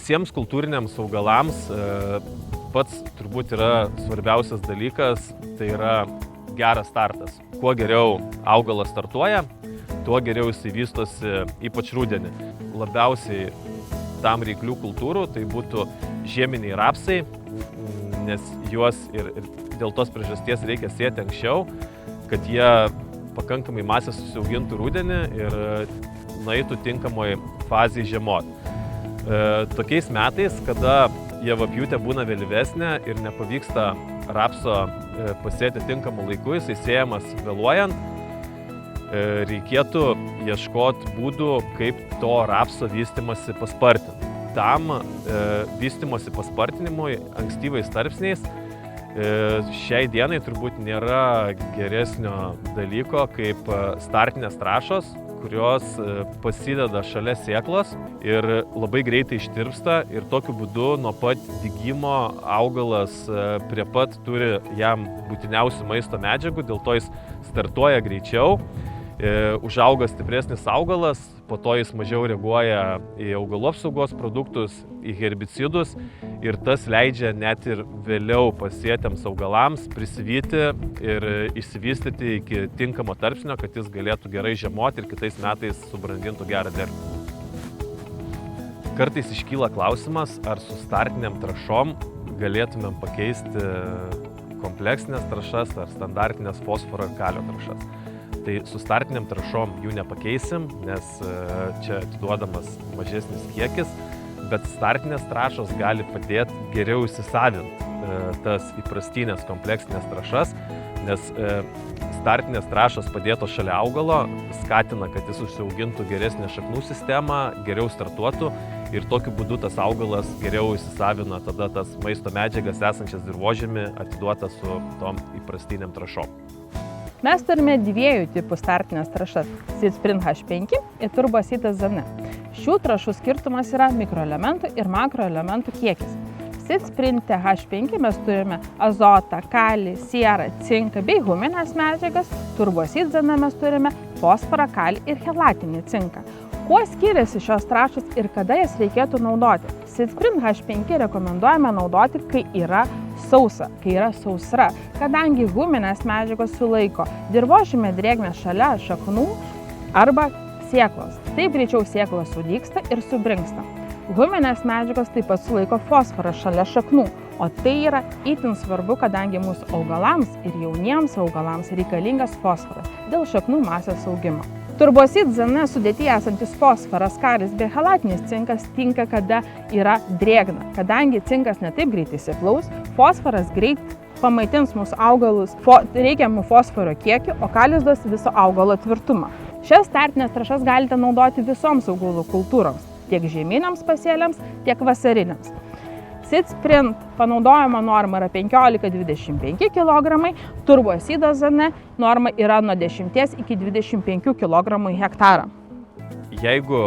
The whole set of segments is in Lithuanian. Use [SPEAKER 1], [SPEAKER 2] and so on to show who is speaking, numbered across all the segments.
[SPEAKER 1] Visiems kultūriniams augalams pats turbūt yra svarbiausias dalykas, tai yra geras startas. Kuo geriau augalas startuoja, tuo geriau jisai vystosi, ypač rudenį. Labiausiai tam reiklių kultūrų tai būtų žieminiai rapsai, nes juos ir dėl tos priežasties reikia sėti anksčiau, kad jie pakankamai masę susiaugintų rudenį ir nueitų tinkamoj fazėje žiemoti. Tokiais metais, kada javapjūtė būna vėlyvesnė ir nepavyksta rapso pasėti tinkamu laiku, jisai sėjamas vėluojant, reikėtų ieškoti būdų, kaip to rapso vystymasi paspartinti. Tam vystymosi paspartinimui ankstyvais tarpsniais šiai dienai turbūt nėra geresnio dalyko kaip startinės trąšos, kurios pasideda šalia sėklos ir labai greitai ištirpsta ir tokiu būdu nuo pat dygimo augalas prie pat turi jam būtiniausių maisto medžiagų, dėl to jis startuoja greičiau, užauga stipresnis augalas, po to jis mažiau reaguoja į augalų apsaugos produktus, į herbicidus ir tas leidžia net ir vėliau pasėtiems augalams prisivyti ir išsivystyti iki tinkamo tarpsnio, kad jis galėtų gerai žiemoti ir kitais metais subrandintų gerą derlių. Kartais iškyla klausimas, ar su startiniam trąšom galėtumėm pakeisti kompleksinės trąšas ar standartinės fosforo ir kalio trąšas. Tai su startiniam trąšom jų nepakeisim, nes čia atiduodamas mažesnis kiekis, bet startinės trąšos gali padėti geriau įsisavinti tas įprastinės kompleksinės trąšas, nes startinės trąšos padėtos šalia augalo skatina, kad jis užsiaugintų geresnę šaknų sistemą, geriau startuotų ir tokiu būdu tas augalas geriau įsisavina tada tas maisto medžiagas esančias dirvožemy atiduotas su tom įprastiniam trąšom.
[SPEAKER 2] Mes turime dviejų tipų startinės trąšas – SeedSprint H5 ir TurboSeed ZN. Šių trąšų skirtumas yra mikroelementų ir makroelementų kiekis. SeedSprint H5 mes turime azotą, kalį, sierą, cinką bei huminės medžiagas, TurboSeed ZN mes turime fosforą, kalį ir chelatinį cinką. Kuo skiriasi šios trąšos ir kada jas reikėtų naudoti? SeedSprint H5 rekomenduojame naudoti, kai yra sausa, kai yra sausra, kadangi huminės medžiagos sulaiko dirvožemio drėgmę šalia šaknų arba sėklos. Taip greičiau sėklos sudygsta ir subrinksta. Huminės medžiagos taip pat sulaiko fosforą šalia šaknų, o tai yra itin svarbu, kadangi mūsų augalams ir jauniems augalams reikalingas fosforas dėl šaknų masės augimo. TurboSeed ZN sudėtyje esantis fosforas, kalis bei chelatinis cinkas tinka, kada yra drėgna. Kadangi cinkas netaip greitai išsiplaus, fosforas greit pamaitins mūsų augalus reikiamų fosforo kiekiu, o kalis duos viso augalo tvirtumą. Šias startinės trąšas galite naudoti visoms augalų kultūroms, tiek žieminiams pasėliams, tiek vasariniams. SeedSprint panaudojimo norma yra 15–25 kg, TurboSeed ZN norma yra nuo 10 iki 25 kg į hektarą.
[SPEAKER 1] Jeigu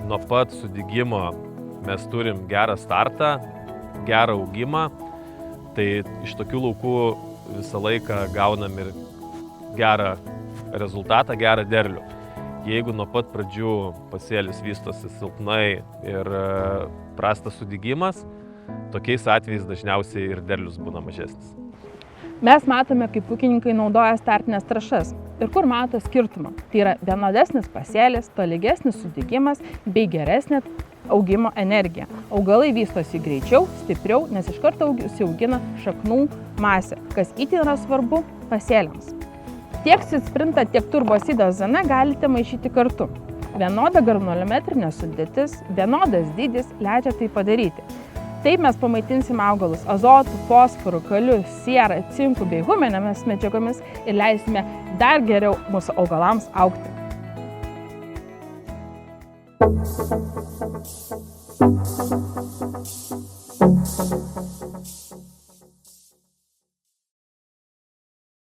[SPEAKER 1] nuo pat sudygimo mes turim gerą startą, gerą augimą, tai iš tokių laukų visą laiką gaunam ir gerą rezultatą, gerą derlių. Jeigu nuo pat pradžių pasėlis vystosi silpnai ir prastas sudygimas, tokiais atvejais dažniausiai ir derlius būna mažesnis.
[SPEAKER 2] Mes matome, kaip ūkininkai naudoja startinės trąšas ir kur mato skirtumą. Tai yra vienodesnis pasėlis, tolygesnis sudygimas bei geresnė augimo energija. Augalai vystosi greičiau, stipriau, nes iš karto užsiaugina šaknų masę, kas itin yra svarbu pasėliams. Tiek SeedSprintą, tiek TurboSeed ZN galite maišyti kartu. Vienoda granulometrinė sudėtis, vienodas dydis leidžia tai padaryti. Taip mes pamaitinsime augalus azotu, fosforu, kaliu, siera, cinku bei huminėmis medžiagomis ir leisime dar geriau mūsų augalams augti.